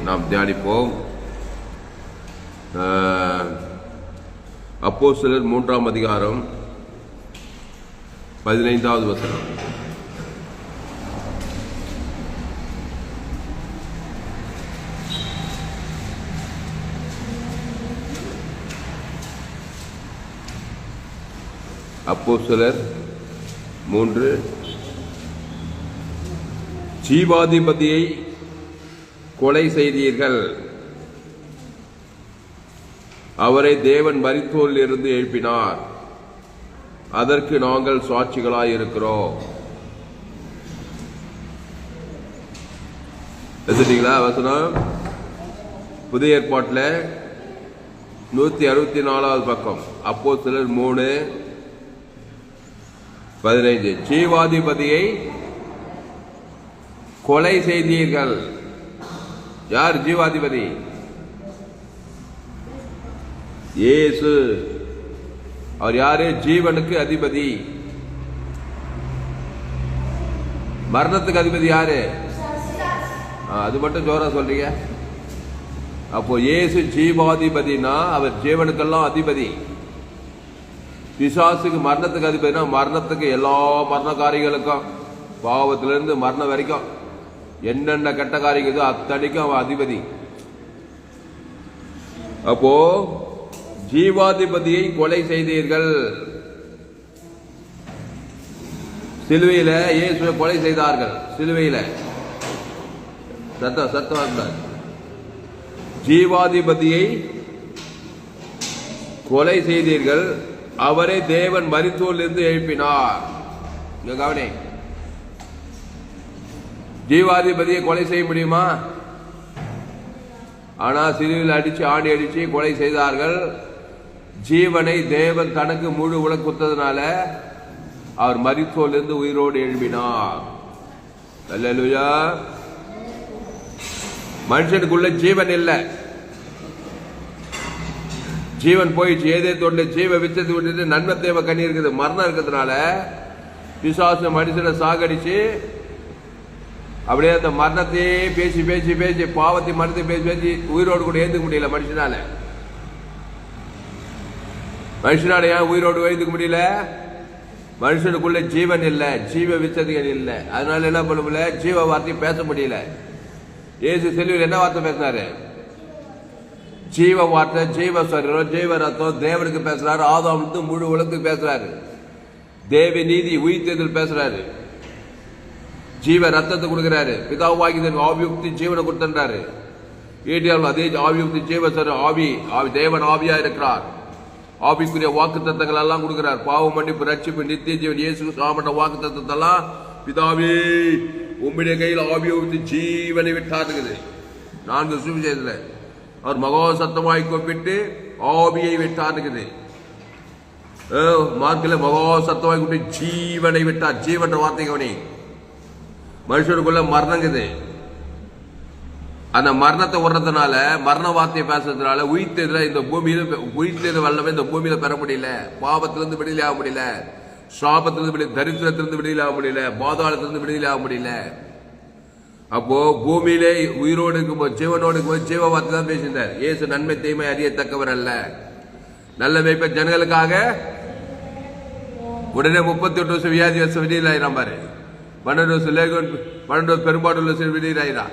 நாம் தியானிப்போம். அப்போஸ்தலர் 3ஆம் அதிகாரம் 15வது வசனம். அப்போஸ்தலர் 3. ஜீவாதிபதியை கொலை செய்தீர்கள், அவரை தேவன் மரித்தோரில் இருந்து எழுப்பினார், அதற்கு நாங்கள் சாட்சிகளாய் இருக்கிறோம். எடுத்துட்டீங்களா வசனம்? புதிய ஏற்பாட்டில் 164வது பக்கம், அப்போஸ்தலர் 3:15. ஜீவாதிபதியை கொலை செய்தீர்கள். யார் ஜீவாதிபதி? இயேசு. அவர் யாரு? ஜீவனுக்கு அதிபதி. மரணத்துக்கு அதிபதி யாரு? அது மட்டும் ஜோரா சொல்றீங்க. அப்போ இயேசு ஜீவாதிபதினா அவர் ஜீவனுக்கெல்லாம் அதிபதி. பிசாசுக்கு மரணத்துக்கு அதிபதினா மரணத்துக்கு எல்லா மரண காரியங்களுக்கும், பாவத்திலிருந்து மரணம் வரைக்கும் என்னென்ன கெட்ட காரியங்களோ அத்தனைக்கும் அவன் அதிபதி. அப்போ ஜீவாதிபதியை கொலை செய்தீர்கள். சிலுவையில இயேசுவை கொலை செய்தார்கள். சிலுவையில சத்தம் ஜீவாதிபதியை கொலை செய்தீர்கள், அவரை தேவன் மரித்தோரிலிருந்து எழுப்பினார். கவனி, ஜீவாதிபதியை கொலை செய்ய முடியுமா? ஆனா சிலுவையில் அடிச்சு ஆணி அடிச்சு கொலை செய்தார்கள். ஜீவனை தேவன் தனக்கு முழு உலக குத்ததுனால அவர் மரித்தோரிலிருந்து உயிரோடு எழுப்பினார். அல்லேலூயா. மனுஷனுக்குள்ள ஜீவன் இல்லை, ஜீவன் போயிடுச்சு. ஏதே தொண்டு ஜீவ விச்சத்தை விட்டுட்டு நன்மை தேவை கண்ணி இருக்குது. மரணம் இருக்கிறதுனால பிசாசு மனுஷனை சாகடிச்சு அப்படியே அந்த மரணத்தையே பேசி பேசி பேசி பாவத்தை மரணத்தை பேசி பேசி உயிரோடு கூட ஏந்துக்க முடியல மனுஷனால. ஏன் உயிரோடு எழுந்துக்க முடியல? மனுஷனுக்குள்ள ஜீவன் இல்லை, ஜீவ விச்சதிகள் இல்லை. அதனால என்ன பண்ண முடியல? ஜீவ வார்த்தையை பேச முடியல. இயேசு சிலுவையில் என்ன வார்த்தை பேசினாரு? ஜீவ வார்த்தை, ஜீவ சரீரம், ஜீவ ரத்தம் தேவனுக்கு பேசுறாரு. ஆதாமுக்கு முழு உலகத்துக்கு பேசுறாரு. தேவ நீதி உயிர்த்தெழுதல் பேசுறாரு. ஜீவ ரத்தத்தை கொடுக்கிறாரு. பிதாவாகி ஆவியுக்தி ஜீவனை கொடுத்துறாரு. ஏடியாவில் அதே ஆவியுக்தி ஜீவ சரீரம் ஆவி தேவன் ஆவியா இருக்கிறார். ஆவிக்குரிய வாக்கு தத்தங்கள் எல்லாம் கொடுக்கிறார். பாவ மன்னிப்பு, ரட்சிப்பு, நித்திய ஜீவன், இயேசு சாமன வாக்கு தத்தத்தெல்லாம் பிதாவே உம்முடைய கையில் ஆவியை ஊற்றி ஜீவனை விட்டாருக்குது. 4 சுவிசேஷத்துல அவர் மகா சத்தமாய் கூப்பிட்டு ஆவியை விட்டாருக்குது. மார்க்கில் மகா சத்தமாய் கூப்பிட்டு ஜீவனை விட்டார். ஜீவன்ற வார்த்தை கவனி. மனுஷனுக்குள்ள மரணங்குது. அந்த மரணத்தை விடுறதுனால, மரண வார்த்தையை பேசுறதுனால உயிர்த்ததுல இந்த பூமியில உயிர்த்தது வல்லமே இந்த பூமியில பெற முடியல. பாவத்திலிருந்து விடுதலை ஆக முடியல, சாபத்திலிருந்து தரித்திரத்திலிருந்து விடுதலை ஆக முடியல, பாதாளத்திலிருந்து விடுதலை ஆக முடியல. அப்போ பூமியிலே உயிரோடு இருக்கும்போது, ஜீவனோடு இருக்கும்போது ஜீவ வார்த்தை தான் பேசியிருந்தார். இயேசு நன்மை தீமை அறியத்தக்கவர் அல்ல, நல்ல மேய்ப்ப ஜனங்களுக்காக உடனே 38 வருஷம் வியாதி வருஷம் விடுதலாயிரம் பாரு. 12 வருஷம் லேகோன், 12 பெரும்பாடு வருஷம் விடுதலாயிரம்.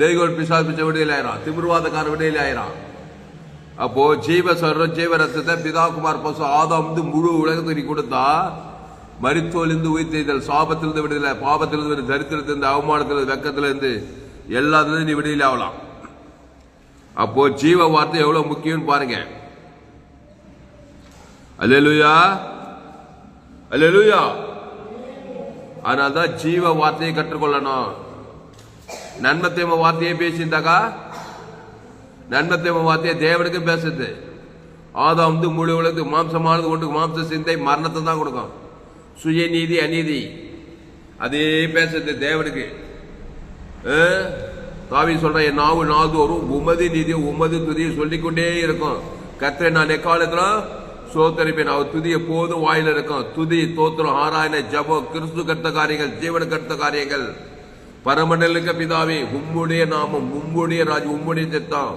லேகோன் பிசாசு பிச்சை விடுதலாயிரம். திமிர்வாதக்கார விடுதலாயிரம். அப்போ ஜீவ சொல்றோம், ஜீவ ரத்தத்தை பிதாகுமார் பசு ஆதாம் முழு உலகத்துக்கு கொடுத்தா மரித்தோலிருந்து உயிர்த்தெழுதல், சாபத்திலிருந்து விடுதலை, பாவத்திலிருந்து, தரித்திரத்திலிருந்து, அவமானத்திலிருந்து, வெக்கத்திலிருந்து, எல்லாத்திலிருந்து நீ விடுதலை ஆகலாம். அப்போ ஜீவ வார்த்தை எவ்வளவு முக்கியம் பாருங்க. அல்லேலூயா, அல்லேலூயா. அதனால்தான் ஜீவ வார்த்தையை கற்றுக்கொள்ளணும். நன்மத்தேம வார்த்தையை பேசியிருந்தாக்கா, நன்மத்தேம வார்த்தையை தேவனுக்கு பேசுறது. ஆதாம் முழு உலகத்துக்கு மாம்சமானது கொண்டு மாம்ச சிந்தை மரணத்தை தான் கொடுக்கும். சுய நீதி அநீதி அதே பேசுறது தேவனுக்கு. தாவி சொல்ற, என் நாவு நாதோறும் உமது நீதி உமது துதியை சொல்லிக்கொண்டே இருக்கும். கர்த்தரை நான் எக்காலத்துல சோத்தரிப்பேன். அவர் துதி எப்போதும் வாயில இருக்கும். துதி, தோத்திரம், ஆராயண, ஜபம், கிறிஸ்து கர்த்த காரியங்கள், ஜீவன கர்த்த காரியங்கள், பரமண்டலுக்கு பிதாவே, உம்முடைய நாமம், உம்முடைய ராஜ்யம், உம்முடைய சித்தம்.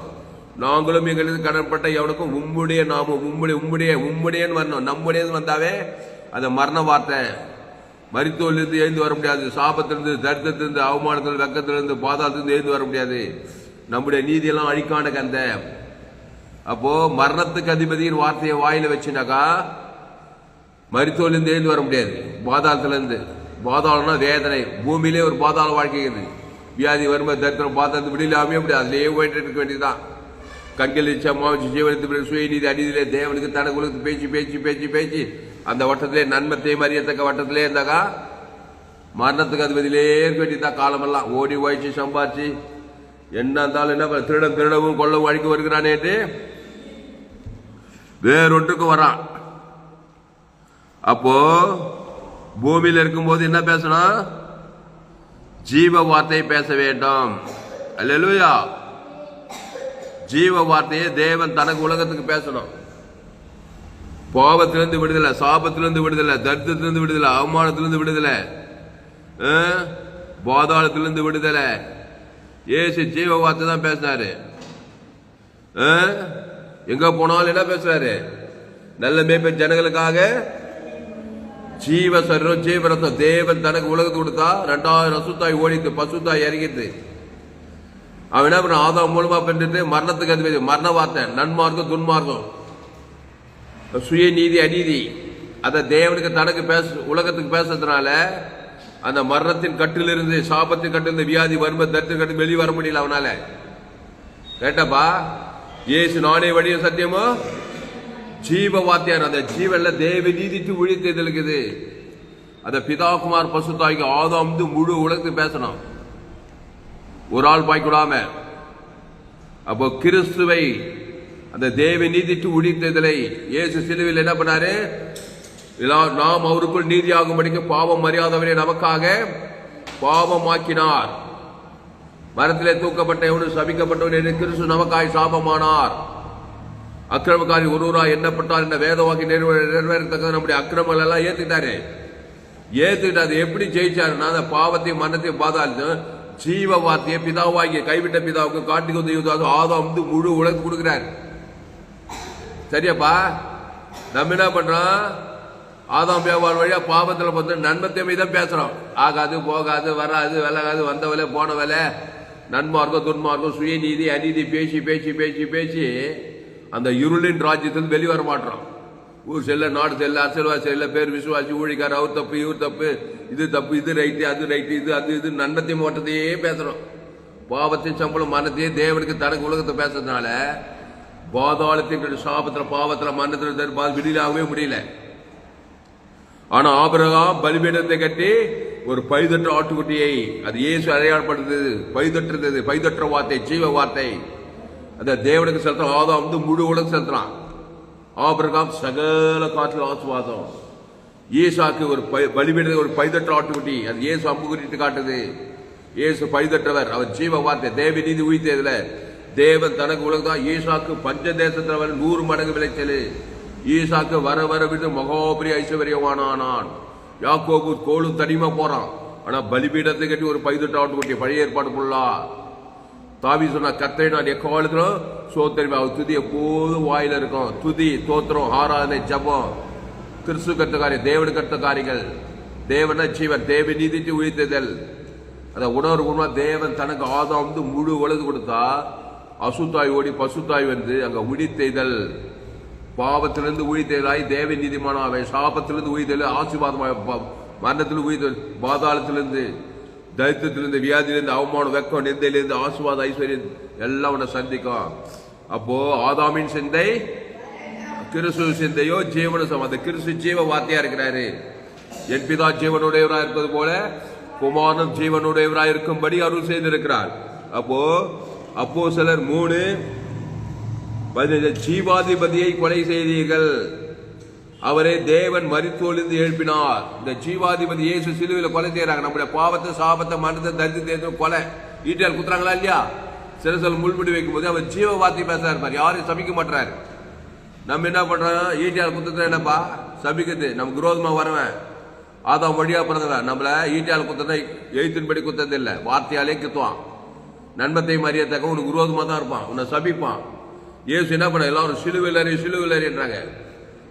நாங்களும் எங்களுக்கு கடன்பட்ட எவனுக்கும் உம்முடைய நாமம், உம்முடையன்னு வரணும். நம்முடையது வந்தாவே அது மரண வார்த்தை. மரித்தோலிருந்து எழுந்து வர முடியாது. சாபத்திலிருந்து, தரித்திரத்திலிருந்து, அவமானத்திலிருந்து, வெக்கத்திலிருந்து, பாதாளத்திலிருந்து எழுந்து வர முடியாது. நம்முடைய நீதியெல்லாம் அழிக்கான கந்த. அப்போ மரணத்துக்கு அதிபதியின் வார்த்தையை வாயில வச்சுனாக்கா மரித்தோலிருந்து எழுந்து வர முடியாது. பாதாளத்திலிருந்து, பாதாளம்னா வேதனை. பூமியிலே ஒரு பாதாள வாழ்க்கைக்குது. வியாதி வரும்போது தரித்திரம் பாதாளத்து விடியில அமைய முடியாது. அதுலேயே போயிட்டு இருக்க வேண்டியதுதான். கண்கள் மாவச்சு ஜீவனத்து சுயநீதி அநீதியிலே தேவனுக்கு தனக்கு உலகத்து பேச்சு பேச்சு பேச்சு பேச்சு அந்த வட்டத்திலே நன்மத்தையும் அறியத்தக்க வட்டத்திலே இருந்தாக்கா மரணத்துக்கு அதிபதியிலே இருக்க வேண்டியதான். காலமெல்லாம் ஓடி ஓய்ச்சி சம்பாதிச்சு என்ன இருந்தாலும் என்ன திருடவும் கொள்ளவும் அழிக்க வருகிறானேட்டு வேறொன்றுக்கு வரான். அப்போ பூமியில் இருக்கும்போது என்ன பேசணும்? ஜீவ வார்த்தையை பேச வேண்டும். அல்லேலூயா. ஜீவ வார்த்தையை தேவன் தனக்கு உலகத்துக்கு பேசணும். பாவத்திலிருந்து விடுதலை, சாபத்திலிருந்து விடுதலை, தரித்திரத்திலிருந்து விடுதலை, அவமானத்திலிருந்து விடுதலை, பாதாளத்திலிருந்து விடுதலை. ஏசு ஜீவ வார்த்தை தான் பேசினாரு. எங்க போனாலும் என்ன பேசுறாரு? நல்ல மேய்ப்பன் ஜனங்களுக்காக ஜீவ சரீரம் ஜீவரத்தம் தேவன் தனக்கு உலகத்து கொடுத்தா 2000 அசுத்தாய் ஓடித்து, பசுத்தாய் இறங்கிட்டு அவன் என்ன பண்ண ஆதாம் மூலமா பெற்றுட்டு மரணத்துக்கு அதிபதி. மரண வார்த்தை, நன்மார்க்கம் துன்மார்க்கம், சுய நீதி அநீதி, அதை தேவனுக்கு தனக்கு உலகத்துக்கு பேசுறதுனால அந்த மரணத்தின் கட்டிலிருந்து, சாபத்தின் கட்டிலிருந்து, வியாதி வறுமை தரித்திர கட்டு வெளியே வர முடியல அவனால. கேட்டப்பா, ஏசு நானே வழிய சத்தியமோ ஜீவ வார்த்தையார். அந்த ஜீவன்ல தேவ நீதிக்கு விழித்தது இருக்குது. அந்த பிதாகுமார் பசுத்தாய்க்கு ஆதாம் முழு உலகத்துக்கு பேசணும், ஒரு ஆள் பாய்க்கூடாம. அப்போ கிறிஸ்துவை அந்த தேவ நீதிக்கு உழித்ததில்லை. இயேசு சிலுவையில் என்ன பண்ணாரு? நாம் அவருக்குள் நீதியாகும்படிக்கு பாவம் மரியாதவரை நமக்காக பாவமாக்கினார். மரத்திலே தூக்கப்பட்ட எவனும் சபிக்கப்பட்டவன் என்று கிறிஸ்து நமக்காய் சாபமானார். அக்கிரமக்காரி ஒருவராய் எண்ணப்பட்டார் என்ற வேதவாக்கி நிறைவேறத்தக்க நம்முடைய அக்கிரமங்கள் எல்லாம் ஏத்துக்கிட்டாரு. எப்படி ஜெயிச்சாருன்னா அந்த பாவத்தையும் மரணத்தையும் பாதாளத்தையும் ஜீவ வார்த்தையை பிதாவாகிய கைவிட்ட பிதாவுக்கு காட்டுக்கு வந்து ஆதாம் முழு உலகம் கொடுக்கிறார். சரியாப்பா? நம்ம என்ன பண்றோம்? ஆதாம் வியாபாரம் வழியா பாவத்துல பார்த்து நன்மத்தை தான் பேசுறோம். ஆகாது, போகாது, வராது, விலகாது, வந்த வேலை போன வேலை, நன்மார்க்கம் துன்மார்க்கம், சுயநீதி அநீதி பேசி பேசி பேசி பேசி அந்த இருளின் ராஜ்யத்தில் வெளிவர மாட்டோம். ஊர் செல்ல, நாடு செல்ல, அரசியல்வாதி செல்ல, பேர் விசுவாசி, ஊழிக்கார், அவர் தப்பு, இவர் தப்பு, இது தப்பு, இது ரைட்டு, அது ரைட்டு, இது அது இது நன்மத்தையும் ஓட்டத்தையே பேசுறோம். பாவத்தின் சம்பளம் மரணத்தையே தேவனுக்கு தனக்கு உலகத்தை பேசுறதுனால பாதாளத்தின் சாபத்துல, பாவத்துல, மரணத்துல விடிலாகவே முடியல. ஆனா ஆபிரகாம் பலிபீடத்தை கட்டி ஒரு பைதற்ற ஆட்டுக்குட்டியை, அது இயேசு அடையாளப்படுத்தது, பைதற்ற வார்த்தை, ஜீவ வார்த்தை, அந்த தேவனுக்கு செலுத்துறான். ஆதாம் முழு உலகம் செலுத்துறான். ஆபிரகாம் சகல காற்றில் ஆசுவாதம். ஈசாக்கு ஒரு பலிபீடத்தை ஒரு பைதற்ற ஆட்டுக்குட்டி, அது இயேசு அம்பு குறித்து காட்டுது. இயேசு பைதற்றவர், அவர் ஜீவ வார்த்தை, தேவ நீதி உயிர்த்ததுல தேவன் தனக்கு உலகம். ஈசாக்கு பஞ்ச தேசத்தில் 100 மடங்கு விளைச்சல். ஈசாக்கு வர வர விட்டு மகோபரி ஐஸ்வர்யவானான். யாக்கோபு கோளும் தனிமா போறான். ஆனா பலிபீடத்தை கட்டி ஒரு பைதற்ற ஆட்டுக்குட்டி, பழைய ஏற்பாடு ஃபுல்லா. தாவி சொன்ன கத்தை நான் எக்காலத்திலும் சோத்தரிமை, அவர் துதி எப்போதும் வாயில இருக்கும். துதி, தோத்திரம், ஆராதனை, ஜபம், கிறிஸ்து கட்ட காரியம், தேவனு கட்ட காரியங்கள். தேவன ஜீவன், தேவ நீதிக்கு உயிர்த்ததல். அந்த உணர்வு தேவன் தனக்கு ஆதாம் முழு உலகு கொடுத்தா அசுத்தாய் ஓடி பசுத்தாய் வந்து அங்க உயிர்த்தெய்தல். பாவத்திலிருந்து உயிர்த்தெய்தலாய் தேவ நீதிமானாவை, சாபத்திலிருந்து உயிர்த்தெழு ஆசீர்வாதமாய், மரணத்திலிருந்து உயிர்த்தெழு, பாதாளத்திலிருந்து, தைரியத்திலிருந்து, வியாதியிலிருந்து, அவமானம், வெக்கம், நிந்தையிலிருந்து, ஆசீர்வாத ஐஸ்வர்யம் எல்லாம் உன்னை சந்திக்கும். அப்போ ஆதாமின் சிந்தை கிறிஸ்து சிந்தையோ ஜீவன சமம். அந்த கிறிஸ்து ஜீவ வார்த்தையா இருக்கிறாரு. என் பிதா ஜீவனுடையவராக இருப்பது போல குமாரனும் ஜீவனுடையவராக இருக்கும்படி அருள் செய்திருக்கிறார். அப்போ சிலர் 3:15 ஜீவாதிபதியை கொலை செய்தீர்கள், அவரை தேவன் மரித்தோலிருந்து எழுப்பினார். இந்த ஜீவாதிபதி இயேசு சிலுவையில் கொலை செய்யறாங்க. நம்முடைய பாவத்தை, சாபத்தை, மரணத்தை, தரித்திரத்தை கொலை ஈட்டியால் குத்துறாங்களா இல்லையா? சில முள்முடி வைக்கும் போது அவர் ஜீவ வார்த்தை பேசுறாரு, யாரையும் சபிக்க மாட்டாரு. நம்ம என்ன பண்றோம்? ஈட்டியால் குத்துறது என்னப்பா? சபிக்கிறது. நமக்கு விரோதமா வரவன் ஆதாம் வழியா பிறந்தவன். நம்மள ஈட்டியால் குத்தனை எழுத்தின்படி குத்தது இல்லை, வார்த்தையாலே குத்துவான். நன்மத்தையும் அறியத்தக்க உனக்கு விரோதமா தான் இருப்பான், உன்னை சபிப்பான். ஏசு என்ன பண்ண, எல்லாரும் சிலுவிலறின்றாங்க,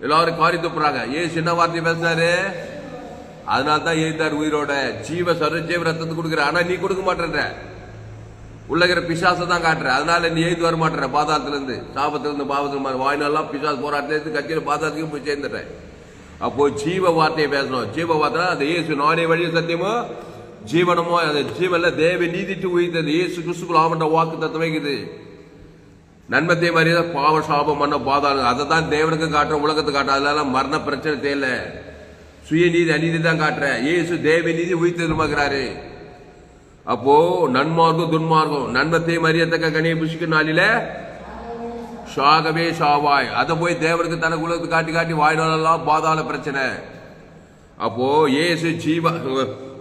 எல்லாரும் காரி துப்புறாங்க. ஏசு என்ன வார்த்தை பேசினாரு? அதனால தான் எழுத்தார் உயிரோட ஜீவ ரத்தத்தை கொடுக்குற. ஆனா நீ கொடுக்க மாட்டேன்ற, உள்ளகிற பிசாசை தான் காட்டுற. அதனால நீ எழுத்து வர மாட்டேற. பாதாளத்திலிருந்து, சாபத்திலிருந்து, பாவத்திலிருந்து, வாய்நாளெல்லாம் பிசாசு போராட்டத்திலிருந்து கட்சியில் பாதாளத்துக்கு போய் சேர்ந்துடுற. அப்போ ஜீவ வார்த்தையை பேசணும். ஜீவ வார்த்தை அந்த இயேசு நானே வழி சத்தியமோ ஜீவனமோ. அந்த ஜீவன்ல தேவ நீதிட்டு உயிர்த்தது இயேசு கிறிஸ்துக்குள் ஆவண்ட வாக்கு தத்துவம் வைக்குது. நன்மத்தை மரியாதை பாவ சாபம் மன்ன பாதாளம், அதை தான் தேவனுக்கு காட்டுற, உலகத்துக்கு காட்டுற. அதனால மரண பிரச்சனை தேவையில்ல, சுயநீதி அநீதி தான் காட்டுற. இயேசு தேவ நீதி உயிர்த்தெழுமாக்குறாரு. அப்போ நன்மார்க்கம் துன்மார்க்கம் நன்மத்தை மரியத்தக்க கனியை புஷிக்கும் நாளில சாகவே சாவாய். அதை போய் தேவனுக்கு தனக்கு உலகத்துக்கு காட்டி காட்டி வாய்நாளெல்லாம் பாதாள பிரச்சனை. அப்போ இயேசு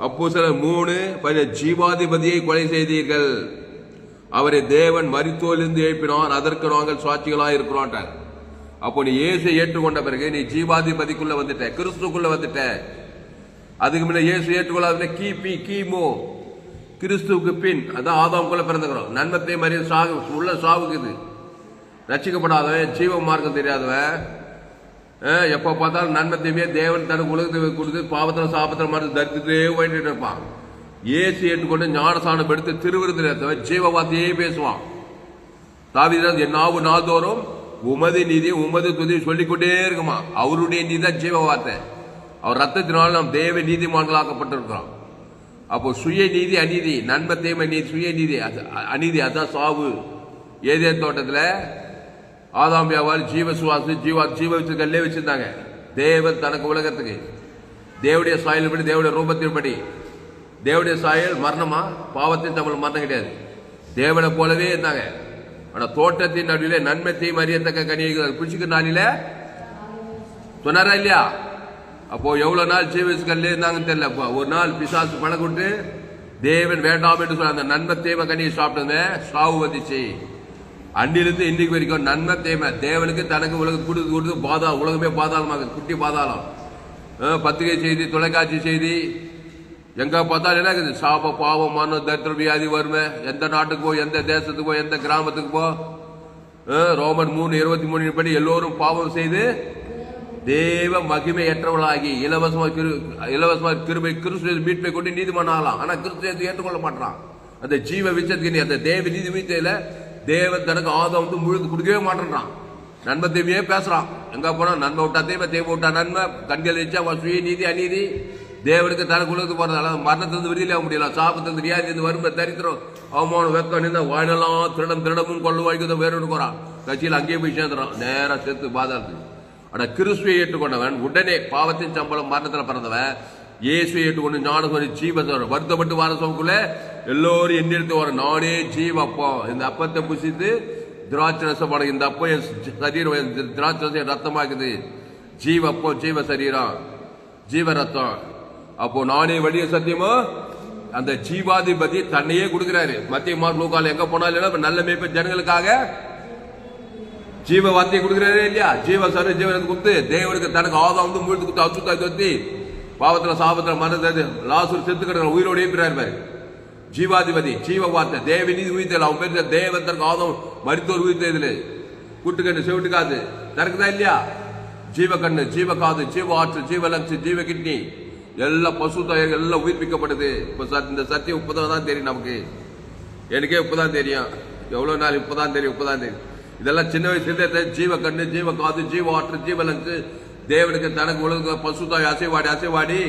அப்போஸ்தலர் 3 ஜீவாதிபதியை கொலை செய்தீர்கள், அவரை தேவன் மரித்தோலிருந்து எழுப்பினார், அதற்கு நாங்கள் சாட்சிகளாக இருக்கிறோம். அப்போ நீ இயேசு ஏற்றுக்கொண்ட பிறகு நீ ஜீவாதிபதிக்குள்ள வந்துட்ட, கிறிஸ்துக்குள்ள வந்துட்ட. அதுக்கு முன்ன இயேசு ஏற்றுக்கொள்ளாத கிமு கிறிஸ்துவுக்கு பின், அதான் ஆதாமுக்குள்ள பிறந்துக்கிறோம். நன்மத்தை மரியாதை சாகு உள்ள சாவுக்குது. ரட்சிக்கப்படாதவன், ஜீவ மார்க்கம் தெரியாதவன், எப்ப பார்த்தாலும் நன்மத்தையுமே தேவன் தனக்கு உலகத்தை கொடுத்து பாவத்தில் சாபத்தில் மருந்து தரித்திட்டே போயிட்டு இருப்பான். ஏசு ஏற்றுக்கொண்டு ஞானசானம் எடுத்து திருவிருந்தவன் ஜீவ வார்த்தையே பேசுவான். தாவீது என் நாவு நாள்தோறும் உமது நீதி உமது துதி சொல்லிக்கொண்டே இருக்குமா. அவருடைய நீதி தான் ஜீவ வார்த்தை. அவர் ரத்தத்தினால் நாம் தேவ நீதிமான்களாக்கப்பட்டிருக்கிறோம். அப்போ சுய நீதி அநீதி, நன்மத்தையும் நீதி, சுய நீதி அநீதி, அதான் சாவு. ஏதேன் தோட்டத்தில் ஆதாம் வியாபாரி ஜீவ சுவாசு ஜீவ வச்சு கல்லே வச்சிருந்தாங்க. தேவன் தனக்கு உலகத்துக்கு தேவடைய சாயல் படி, தேவடைய ரூபத்தின்படி, தேவடைய சாயல் மரணமா, பாவத்தின் தமிழ் மரணம் கிடையாது. தேவனை போலவே இருந்தாங்க. ஆனா தோட்டத்தின் நடுவிலே நன்மத்தையும் அறியத்தக்க கனியை பிடிச்சிக்கிற நாளில சொன்னாரா இல்லையா? அப்போ எவ்வளவு நாள் ஜீவஸ் கல்லே இருந்தாங்கன்னு தெரியல. ஒரு நாள் பிசாசு பழகுட்டு தேவன் வேண்டாம் என்று சொல்ல அந்த நன்மை தேவ கனியை சாப்பிட்டது சாவு வந்துச்சு. அன்னிலிருந்து இன்னைக்கு வரைக்கும் நன்மை தேவை தேவனுக்கு தனக்கு உலகம் கொடுத்து பாதாளம், உலகமே பாதாளமாக குட்டி பாதாளம். பத்திரிகை செய்தி, தொலைக்காட்சி செய்தி, எங்க பார்த்தாலும் என்ன இருக்குது? சாப பாவம் மரணம் தரித்திர வியாதி வருமே. எந்த நாட்டுக்கு போ, எந்த தேசத்துக்கு போ, எந்த கிராமத்துக்கு போ, ரோமன் 3:23 படி எல்லோரும் பாவம் செய்து தேவ மகிமையற்றவர்களாகி இலவசமாக கிருபை கிறிஸ்துவ மீட்பை கொண்டு நீதிமன்றம் ஆகலாம். ஆனா கிறிஸ்துவத்தை ஏற்றுக்கொள்ள மாட்டான். அந்த ஜீவ விச்சத்துக்கு அந்த தேவ நீதி வீச்சையில தேவன் தனக்கு ஆதம் வந்து முழுது கொடுக்கவே மாட்டேன்றான். நன்மை தேவையே பேசுறான். எங்க போனா நன்மை விட்டா தேவை, தேவை விட்டா நன்மை, கண்கள் வச்சா சுய நீதி அநீதி, தேவனுக்கு தனக்கு உலகத்துக்கு போறதால மரணத்திலிருந்து விடுதலை ஆக முடியல. சாபத்திலிருந்து வியாதியிலிருந்து வறுமை, தரித்திரம், அவமானம், வெக்கம் நின்று வாயினெல்லாம் திருடமும் கொள்ள வாய்க்கு வேறு போறான். கட்சியில் அங்கேயே போய் சேர்ந்துறான், நேரம் சேர்த்து பாதாளத்துக்கு. ஆனா கிறிஸ்துவை ஏற்றுக்கொண்டவன் உடனே பாவத்தின் சம்பளம் மரணத்தில் பிறந்தவன் இயேசுவை ஏற்றுக்கொண்டு ஞான ஜீவத்தோட வருத்தப்பட்டு வார சோக்குள்ள எல்லோரும் எண்ணிட்டு வர நானே ஜீவ அப்பம். இந்த அப்பத்தை புசித்து திராட்சரசம் படம், இந்த அப்பம் என் சரீரம், திராட்சரசம் என் ரத்தமாக்குது. ஜீவ அப்பம், ஜீவ சரீரம், ஜீவ ரத்தம். அப்போ நானே வழிய சத்தியமோ அந்த ஜீவாதிபதி தன்னையே கொடுக்கிறாரு. மத்திய மார்க் லூக்கால எங்க போனாலும் நல்ல மேய்ப்பு ஜனங்களுக்காக ஜீவ வார்த்தையை கொடுக்கிறாரு இல்லையா? ஜீவ சரி ஜீவனுக்கு கொடுத்து தேவனுக்கு தனக்கு ஆதாம் வந்து முழுத்து கொடுத்து அசுத்தாய் தொத்தி பாவத்துல சாபத்துல மறந்தது லாசூர் செத்து கிடக்கிற உயிரோடு இருக்கிறார். ஜீவாதிபதி ஜீவ வார்த்தை தேவ நீதி உயிர்த்தல். அவன் பேர் தேவன் தனக்கு ஆதம் மரித்தோர் உயிர்த்ததுல கூட்டுக்கண்ணு செவிட்டுக்காது தனக்குதான் இல்லையா? ஜீவ கண்ணு, ஜீவ காது, ஜீவ ஆற்று, ஜீவ லங்ஸ், ஜீவ கிட்னி, எல்லாம் பசு தயார் எல்லாம் உயிர்ப்பிக்கப்படுது. இப்ப இந்த சத்தியம் இப்பதான் தெரியும் நமக்கு. எனக்கே இப்பதான் தெரியும். எவ்வளவு நாள் இப்பதான் தெரியும். இதெல்லாம் சின்ன வயசுல ஜீவ கண்ணு, ஜீவ காது, ஜீவ ஆற்று, ஜீவ லங்ஸ், தேவனுக்கு தனக்கு உலக பசு தாய் அசைவாடி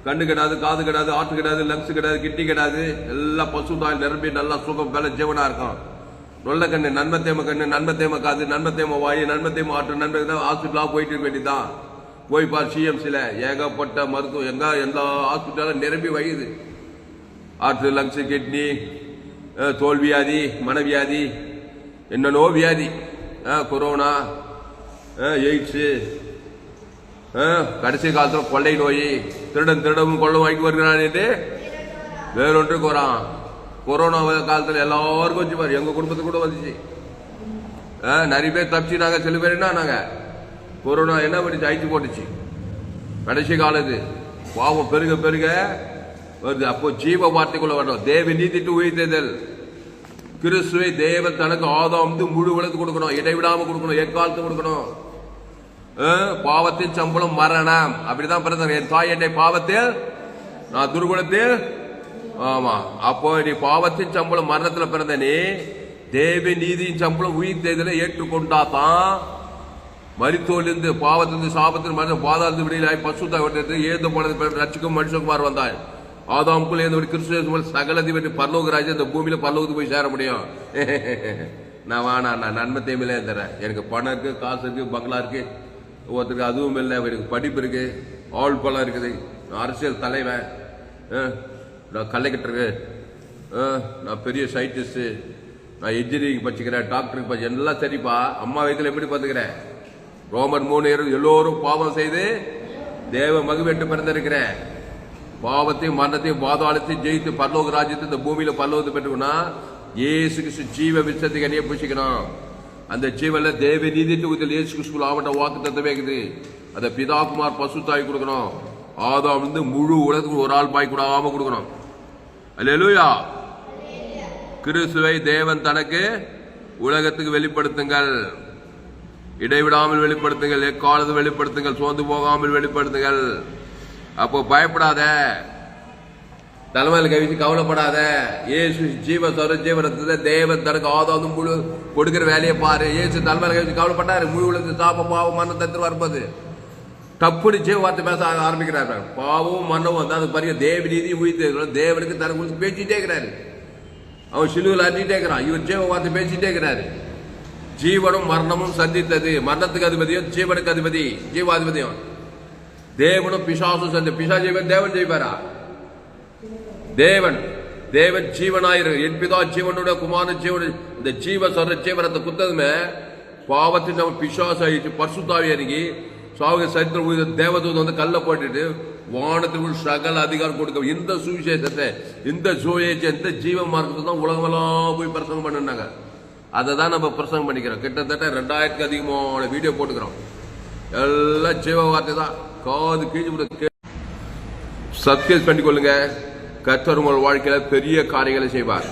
கண்ணு கிடாது, காது கிடாது, ஆற்று கிடாது, லங்ஸ் கிடாது, கிட்னி கிடாது, எல்லாம் பசு தாய் நிரம்பி நல்லா சுகம் வேலை ஜீவனா இருக்கும். நல்ல கண்ணு, நன்மத்தேம கண்ணு, நன்மத்தேம காது, நன்மத்தேம வாயு, நன்மத்தேம ஆற்று, நன்மை ஹாஸ்பிட்டலா போயிட்டு இருக்க வேண்டியதான். போய் பார் சிஎம்சில ஏகப்பட்ட மருத்துவம், எல்லா ஹாஸ்பிட்டலும் நிரம்பி வகிது. ஆற்று, லங்ஸ், கிட்னி, தோல் வியாதி, மனவியாதி, என்னென்னோ வியாதி, கொரோனா, எய்ட்ஸு, கடைசி காலத்தில் கொள்ளை நோய், திருடவும் கொள்ளை வாங்கி வருகிறான். வேறொன்றுக்கு வரான். கொரோனா காலத்தில் எல்லாருக்கும் வச்சு பாரு, எங்க குடும்பத்துக்கு கூட வந்துச்சு. நிறைய பேர் தப்பிச்சுனாங்க. சில பேர் என்ன நாங்க கொரோனா என்ன பண்ணிச்சு, அழிச்சு போட்டுச்சு. கடைசி காலத்து பாவம் பெருக பெருக வருது. அப்போ ஜீவ வார்த்தைக்குள்ள வரணும். தேவ நீதிட்டு உயிர்த்தேதல். கிறிஸ்துவை தேவன் தனக்கு ஆதாம் முழு உலகத்து கொடுக்கணும், இடைவிடாம கொடுக்கணும், எக்காலத்து கொடுக்கணும். பாவத்தின் சம்பளம் மரணம். அப்படிதான் பிறந்தாங்க. என் தாய் என்னை பாவத்தில், நான் துர்குணத்தில். ஆமா, அப்போ நீ பாவத்தின் சம்பளம் மரணத்துல பிறந்த நீ தேவ நீதியின் சம்பளம் உயிர் தேர்தலை ஏற்றுக்கொண்டாதான் மரித்தோலிருந்து பாவத்திலிருந்து சாபத்தின் மரணம் பாதாளத்து விடையிலாய் பசுத்தாய் ஏந்த போனது ரட்சிக்கும் மனுஷகுமார் வந்தாய். ஆதாமுக்குள் ஏந்த கிறிஸ்துவ சகல அதிபதி பரலோக ராஜ்யம் இந்த பூமியில பரலோகத்துக்கு போய் சேர முடியும். நான் வானா, நான் நன்மை தேவையிலே தரேன். எனக்கு பணம் இருக்கு, காசு இருக்கு, பங்களா இருக்கு, ஒருத்தருக்கு அதுவும் இல்லை, எனக்கு படிப்பு இருக்கு, ஆள் பலம் இருக்குது, நான் அரசியல் தலைவன், நான் கலைக்கட்டுருக்கு, நான் பெரிய சயின்டிஸ்ட், நான் இன்ஜினியரிங் படிச்சுக்கிறேன், டாக்டருக்கு படிச்சு, எல்லாம் சரிப்பா. அம்மா வயதில் எப்படி பார்த்துக்கிறேன்? ரோமர் 3 எல்லோரும் பாவம் செய்து தேவ மகிழ்வெட்டு பிறந்திருக்கிறேன். பாவத்தையும் மரணத்தையும் பாதாளத்தையும் ஜெயித்து பரலோக ராஜ்யத்தை இந்த பூமியில பரலோகத்தை பெற்றுக்கணும்னா இயேசு கிறிஸ்து ஜீவ விசத்துக்கு அணிய பூசிக்கணும். அந்த ஜீவன்ல தேவ நீதிட்டு இயேசு கிறிஸ்து ஆவட்ட வாக்கு தத்துவமே இருக்குது. அந்த பிதாகுமார் பசுத்தாய் கொடுக்கணும். ஆதாம் முழு உலகத்துக்கு ஒரு ஆள் பாய் கூடாம கொடுக்கணும். அல்லேலூயா. கிறிஸ்துவை தேவன் தனக்கு உலகத்துக்கு வெளிப்படுத்துங்கள், இடைவிடாமல் வெளிப்படுத்துங்கள், எக்காலத்து வெளிப்படுத்துங்கள், சோர்ந்து போகாமல் வெளிப்படுத்துங்கள். அப்போ பயப்படாத, தலைமையில் கவிச்சு கவலைப்படாத. இயேசு ஜீவ சொர ஜீவனத்தை தேவன் தனக்கு ஆதாம் முழு கொடுக்கிற வேலையை பாரு. இயேசு தலைமையில் கவிச்சு கவலைப்பட்டாரு. முழு உலகத்து சாப்ப பாவம் மரணம் தத்து வரும்போது தப்புடி ஜீவ வார்த்தை பேச ஆரம்பிக்கிறாரு. பாவமும் மரணமும் வந்து அது பாருங்க, தேவ நீதி உயிர்த்து தேவனுக்கு தனக்கு குறித்து பேசிட்டே இருக்கிறாரு. அவன் சிலுவில் அறிஞ்சிட்டே இருக்கிறான், இவர் ஜீவ வார்த்தை பேசிட்டே இருக்கிறாரு. ஜீவனும் மரணமும் சந்தித்தது. மரணத்துக்கு அதிபதியும் ஜீவனுக்கு அதிபதி ஜீவாதிபதியும். தேவனும் பிசாசும் சந்தி. பிசாஜீவன் தேவன் ஜெயிப்பாரா? தேவன் தேவன் ஜீவனாயிரு. என் பிதா ஜீவனோட குமாரன் ஜீவன். இந்த ஜீவ சொல்ற ஜீவனத்தை குத்ததுமே பாவத்தின் நம்ம பிசாசு ஆயிடுச்சு. பரிசுத்தாவி அருகி சாவுக சரித்திரம் தேவதூதன் வந்து கல்ல போட்டுட்டு வானத்திற்குள் சகல அதிகாரம் கொடுக்க. இந்த சுவிசேஷத்தை, இந்த ஜோயேஜ், இந்த ஜீவ மார்க்கத்தை தான் உலகமெல்லாம் போய் பிரசங்கம் பண்ணினாங்க. அதை தான் நம்ம பிரசங்கம் பண்ணிக்கிறோம். கிட்டத்தட்ட 2000க்கு அதிகமான வீடியோ போட்டுக்கிறோம். எல்லாம் ஜீவ வார்த்தை தான். காது கீழ்ச்சி சப்ஸ்கிரைப் பண்ணிக்கொள்ளுங்க. கர்த்தர் உங்கள் வாழ்க்கையில பெரிய காரியங்களை செய்வார்.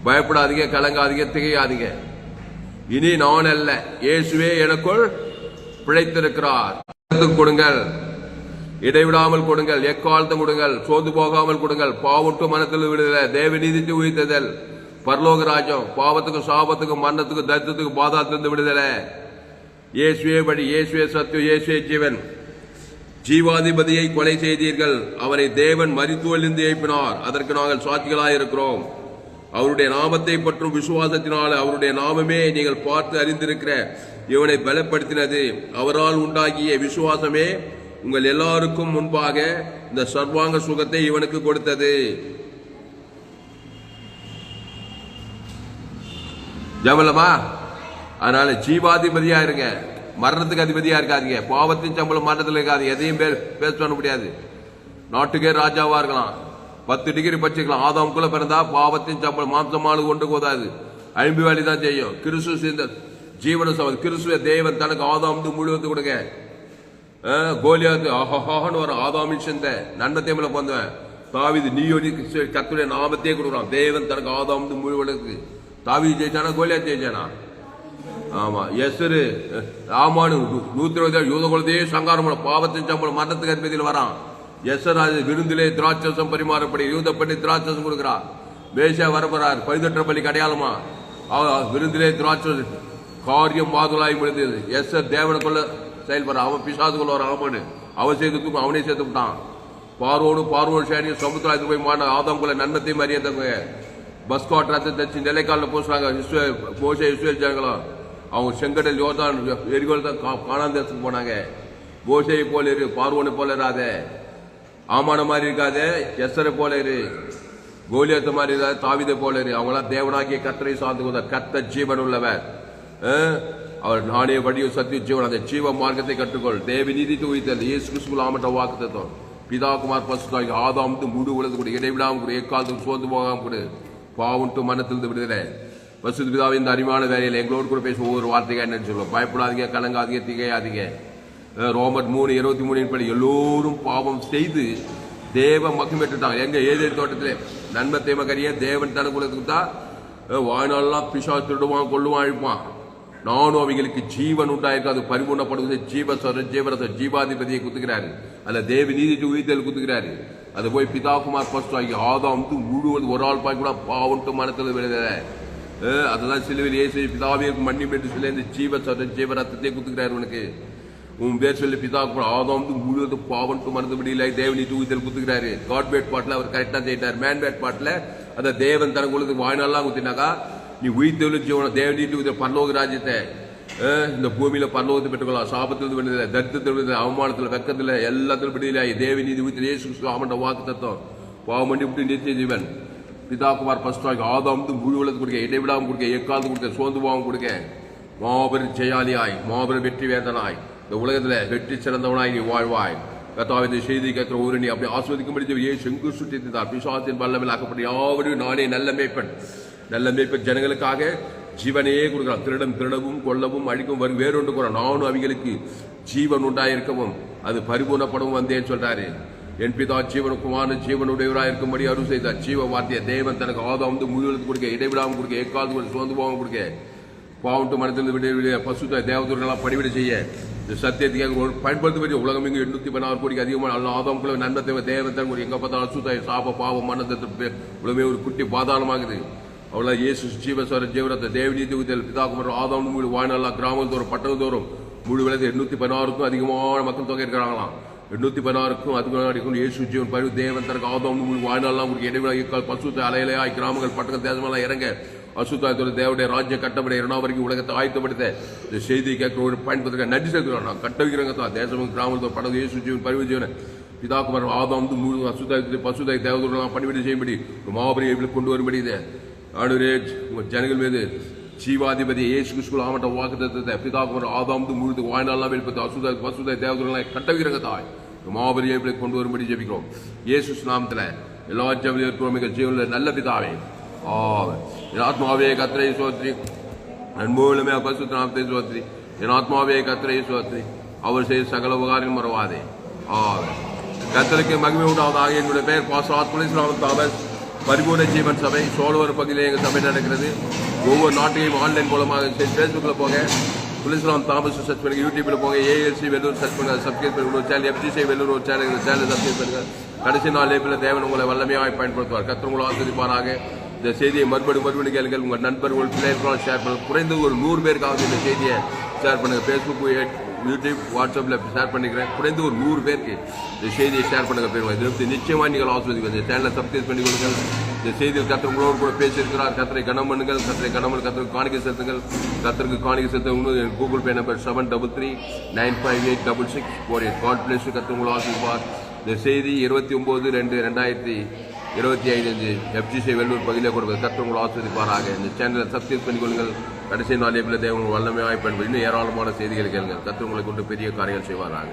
பயப்படாதீங்க, கலங்காதீங்க, திகையாதீங்க. இனி நான் அல்ல, இயேசுவே எனக்குள் பிழைத்திருக்கிறார். கொடுங்கள், இடைவிடாமல் கொடுங்கள், எக்காலத்தும் கொடுங்கள், சோர்ந்து போகாமல் கொடுங்கள். பாவட்டு மனத்தில் விடுதலை, தேவ நீதித்து உயிர்த்ததல், பரலோக ராஜ்யம், பாவத்துக்கும் சாபத்துக்கும் மரணத்துக்கும் தரித்திரத்துக்கும் பாதாளத்திலிருந்து விடுதலை. இயேசுவே படி, இயேசுவே சத்தியம், இயேசுவே ஜீவன். ஜீவாதிபதியை கொலை செய்தீர்கள், அவரை தேவன் மரித்தோலிருந்து எழுப்பினார், அதற்கு நாங்கள் சாட்சிகளாயிருக்கிறோம். அவருடைய நாமத்தை பற்றும் விசுவாசத்தினால் அவருடைய நாமமே நீங்கள் பார்த்து அறிந்திருக்கிற இவனை பலப்படுத்தினது. அவரால் உண்டாகிய விசுவாசமே உங்கள் எல்லாருக்கும் முன்பாக இந்த சர்வாங்க சுகத்தை இவனுக்கு கொடுத்தது. ஜமலமா, அதனால ஜீவாதிபதியா இருங்க, மரணத்துக்கு அதிபதியா இருக்காதீங்க. பாவத்தின் சம்பளம் மரணத்தில் இருக்காது. எதையும் பேச சொல்ல முடியாது. நாட்டுக்கே ராஜாவா இருக்கலாம், 10 டிகிரி படிச்சுக்கலாம். ஆதாமுக்குள்ள பிறந்தா பாவத்தின் சம்பளம் மாம்சமானு கொண்டு போதாது, அழிம்பு வேலை தான் செய்யும். கிறிஸ்து ஜீவன சமம். கிறிஸ்துவ தேவன் தனக்கு ஆதாம் முழுவத்து கொடுங்க. கோலியாத்து ஆஹான்னு வரும். ஆதாமின் சேர்ந்த நன்மை தேமல போந்தவன் தாவிது நீயோடி கத்துடைய நாமத்தையே கொடுக்குறான். தேவன் தனக்கு ஆதாம் முழுவதுக்கு. தாவிது ஜெயிச்சானா கோலியாத் ஜெயிச்சானா? ஆமா. எஸ்ரு ராமானு 120 யூத குலத்தையே சங்காரம் பாவத்தின் சம்பளம் மரணத்துக்கு அதிபதியில் வரான். எஸ்ராஜ் விருந்திலே திராட்சசம் பரிமாறப்படி யூத பண்ணி திராட்சசம் கொடுக்கிறார். பேஷா வரப்போறார். பைதற்ற பள்ளிக்கு அடையாளமா விருந்திலே திராட்சசம் காரியம் மாதுளாய் முடிந்தது. எஸ்ஆர் தேவனுக்குள்ள செயல்படுற. அவன் பிசாசுக்குள்ள வர ஆமானு அவன் செய்து அவனே சேர்த்து விட்டான். பார்வோடு சேனியும் சமுத்திரத்துக்கு போய் மாட்ட ஆதாம்குள்ள நன்மத்தையும் அறியத்தவங்க பஸ்காட் ரத்தை தச்சு நிலைக்காலில் பூசுறாங்க. மோசே இஸ்ரேல் ஜனங்களும் அவங்க செங்கடல் யோர்தான் எரிகோல் தான் காணாந்த தேசத்துக்கு போனாங்க. மோசையை போல இரு, பார்வோனை போல இராத, ஆமான மாதிரி இருக்காதே, எஸ்ஸரை போல இரு, கோலியத்தை மாதிரி இருக்காது, தாவிதை போல இரு. அவங்களாம் தேவனாகிய கர்த்தரை சார்ந்து கர்த்தர் ஜீவன் உள்ளவர். அவர் நானே வழியும் சத்திய ஜீவன். அந்த ஜீவ மார்க்கத்தை கற்றுக்கொள். தேவ நீதித்து உயிர்த்தல் இயேசு கிறிஸ்துவுக்குள் ஆமட்ட வாக்குத்தத்தம். பிதா குமார் பசுத்தாகி ஆதாம் முழு உலகத்து கூட இடைவிடாம கூட எக்காலத்துக்கு சோர்ந்து போகாம கூட பாவுண்டு மனத்திலிருந்து விடுதலை. பசுத்த பிதாவின் இந்த அறிவான வேலையில் எங்களோடு கூட பேச ஒவ்வொரு வார்த்தைக்கு என்னன்னு சொல்லுவோம். பயப்படாதீங்க, கலங்காதீங்க, திகையாதீங்க. ரோமர் 3:23 படி எல்லோரும் பாவம் செய்து தேவ மகிமைட்டாங்க. எங்க ஏதேன் தோட்டத்திலே நன்மை தீமை கரிய தேவன் தனக்குள்ளதுக்கு தான் வாழ்நாளெல்லாம் பிசாசு திருடுவான், கொள்ளுவான், அழிப்பான். நானும் அவங்களுக்கு ஜீவன் உண்டாயிருக்காது பரிபூர்ணப்படுவது ஜீவரச ஜீவாதிபதியை குத்துக்கிறாரு. அல்ல தேவ நீதிக்கு உயிர்த்தல் குத்துக்கிறாரு. அது போய் பிதாகுமார் ஃபர்ஸ்ட் ஆகி ஆதாம் முழுவது ஒரு ஆள் பாய் கூட பாவன்ட்டு மனத்தில் விழுத. அதுதான் சிலுவையில் இயேசு பிதாவே மன்னிப்பு என்று சொல்லி இந்த ஜீவரத்தத்தை குத்துக்கிறாரு. உனக்கு உன் பேர் சொல்லி பிதாகுமார் ஆதாம் முழுவது பாவன்ட்டு மனது விடியல தேவ நீதி உயிர்த்தல் குத்துக்கிறாரு. காட் பேட் பாட்டில் அவர் கரெக்டா செய்யிட்டார். மேன் பேட் பாட்டில் அந்த தேவன் தனக்கு உள்ளது வாழ்நாள்லாம் குத்தினாக்கா நீ உயிர்த்தெழு ஜீவன தேவனீட்டு பரலோக ராஜ்யத்தை இந்த பூமியில பரலோகத்தை பெற்றுக்கொள்ளலாம். சாபத்தில் விடுதலை, தரித்திரத்தில் விடுதலை, அவமானத்தில், வெக்கத்தில், எல்லாத்திலும் விடுதலை. தேவநீதி உயிர்த்தல் இயேசு ஆமண்ட வாக்கு தத்துவம் பாவம் பண்ணி விட்டு நித்திய ஜீவன் பிதாகுமார் ஃபர்ஸ்ட் ஆகி ஆதாம் முழுவதும் கொடுக்க, இடைவிடாமல் கொடுக்க, எக்காலத்து கொடுக்க, சோர்ந்து போகாமல் கொடுக்க, மாபெரும் ஜெயாலியாய் மாபெரும் வெற்றி வேந்தனாய் இந்த உலகத்துல வெற்றி சிறந்தவனாய் நீ வாழ்வாய். கர்த்தாவே இந்த செய்தி கேட்கிற ஒரு நீ அப்படி ஆஸ்வதிக்கும்படி இயேசு எங்கு சுற்றித்தார். பிசாசின் வல்லமையில் ஆக்கப்பட்ட யாவரையும் நானே நல்ல மேய்ப்பன் ஜனங்களுக்காக ஜீவனையே கொடுக்கிறான். திருடவும் கொல்லவும் அழிக்கும் வரும் வேறொன்று கூற நானும் அவங்களுக்கு ஜீவன் உண்டாயிருக்கவும் அது பரிபூர்ணப்படவும் வந்தேன்னு சொல்றாரு. என் பிதா ஜீவனுக்குமான ஜீவனுடையவராக இருக்கும்படி அருள் செய்தார். ஜீவ வார்த்தையை தேவன் தனக்கு ஆதாம் முழுவதும் கொடுக்க, இடைவிடாமல் கொடுக்க, எக்காலத்து சோர்ந்து போகாமல் கொடுக்க, பாவட்டு மனத்திலிருந்து விட பசுத்த தேவதூர்களெல்லாம் படிவிட செய்ய இந்த சத்தியத்துக்காக பயன்படுத்த உலகம் இங்கு 816 கோடிக்கு அதிகமான அல்ல ஆதாம்குள்ள நன்மை தேவத்தன் எங்க பார்த்தாலும் அசுத்த சாப பாவம் மனத்தை உலகமே ஒரு குட்டி பாதாளமாகுது. அவ்வளோ இயேசு ஜீவஸ்வர ஜீவரத்தை தேவநீதி உயிர்த்தல் பிதாகுமார் ஆதாம் முழு வாழ்நாளா கிராமம் தோறும் பட்டணம் தோறும் முழு விளக்கு 816க்கும் அதிகமான மக்கள் தொகை இருக்கிறாங்களாம். 816க்கும் அதிகமாக இயேசு ஜீவன் பரிவு தேவன் தனக்கு ஆதாம் முழு வாழ்நாள்லாம் உங்களுக்கு இடைவிழா பசுத்த அலையிலையாய் கிராமங்கள் பட்டணம் தேசமெல்லாம் இறங்க அசுத்தாயத்தோட தேவடைய ராஜ்ய கட்டப்பட 2 வரைக்கும் உலகத்தை ஆயத்தப்படுத்த இந்த செய்தி கேட்க பயன்படுத்த நன்றி சேர்க்கிறோம். நான் கட்ட வைக்கிறவங்க தேசமும் கிராமத்தோட படம் இயேசு ஜீவன் பரிவு ஜீவனை பிதாகுமார் ஆதாம் முழு அசுத்தாயத்தை பசுதாய் தேவதூர்களெல்லாம் பணிவிடை செய்யும்படி மாபெரிய கொண்டு வரும்படி இதை ஆண்டவரே உங்கள் ஜனங்கள் மீது ஜீவாதிபதி இயேசு கிறிஸ்துவின் ஆமட்ட வாக்குத்தத்தத்தை பிதாகுமார் ஆதாம் முழுது வாழ்நாளெல்லாம் வெளிப்படுத்த அசுதாய் பசுதாய் தேவதூர்களெல்லாம் கட்ட வைக்கிறங்க தாய் மாபெரிய கொண்டு வரும்படி ஜெபிக்கிறோம். இயேசு நாமத்தில் எல்லா ஜெபங்களுக்கும் ஜீவனில் நல்ல பிதாவே என் ஆத்மாவே கர்த்தரை ஸ்தோத்திரி, என் மூலமே பரிசுத்த நாமத்தை ஸ்தோத்திரி. என் ஆத்மாவே கர்த்தரை ஸ்தோத்திரி, அவர் செய்த சகல உபகாரங்கள் மறவாதே. கர்த்தருக்கு மகிமை உண்டாவதாக. என்னுடைய பெயர் பாஸ்டர் துளசிராமன் தாமஸ். பரிபூர்ண ஜீவன் சபை சோழவர் பகுதியில் எங்கள் சபை நடக்கிறது. ஒவ்வொரு நாட்டையும் ஆன்லைன் மூலமாக ஃபேஸ்புக்கில் போங்க, துளசிராம் தாமஸ் சர்ச் பண்ணுங்க. யூடியூப்ல போங்க, ஏஎல்சி வெள்ளூர் சர்ச் பண்ணுங்க, சப்ஸ்கிரைப் பண்ணுங்க. ஒரு சேனல் எஃப்ஜிசி வெள்ளூர் ஒரு சேனல் சப்ஸ்கிரைப் பண்ணுங்க. கடைசி நாள் லேபில் தேவன் உங்களை வல்லமையாக பயன்படுத்துவார். கர்த்தர் உங்களை ஆசிரியப்பாராக. இந்த செய்தியை மறுபடி கேளுங்கள். உங்கள் நண்பர்கள் பிள்ளைகளும் ஷேர் பண்ணுங்க. குறைந்தது ஒரு 100 பேருக்காவது இந்த செய்தியை ஷேர் பண்ணுங்க. ஃபேஸ்புக், யூடியூப், வாட்ஸ்அப்பில் ஷேர் பண்ணிக்கிறேன். குறைந்து ஒரு 100 பேருக்கு இந்த செய்தியை ஷேர் பண்ணுங்க. பெறுவாங்க. நிச்சயமாக நீங்கள் ஆசிரியர்கள் இந்த சேனலை சப்ஸ்கிரைப் பண்ணி கொடுங்கள். இந்த செய்தியில் கர்த்தர் உங்களோடு கூட பேசியிருக்கிறார். கர்த்தரை கனம் பண்ணுங்கள். கர்த்தருக்கு காணிக்கை செலுத்துங்கள். கர்த்தருக்கு காணிக்கை செலுத்த Google Pay number 7339586648. God bless. கர்த்தர் உங்களை ஆசிர்வார். இந்த செய்தி 29/2/2025 எஃப்ஜிசி வெள்ளூர் பகுதியில் கொடுப்பது. கர்த்தர் உங்களை ஆசிர்வதிப்பாராக. இந்த சேனலை சப்ஸ்கிரைப் பண்ணி கொள்ளுங்கள். கடைசி நாளில் தேவன் வல்லமையாய் பயன்படுத்தி இன்னும் ஏராளமான செய்திகள் கேளுங்கள். கர்த்தர் உங்களை கொண்டு பெரிய காரியங்கள் செய்வாராக.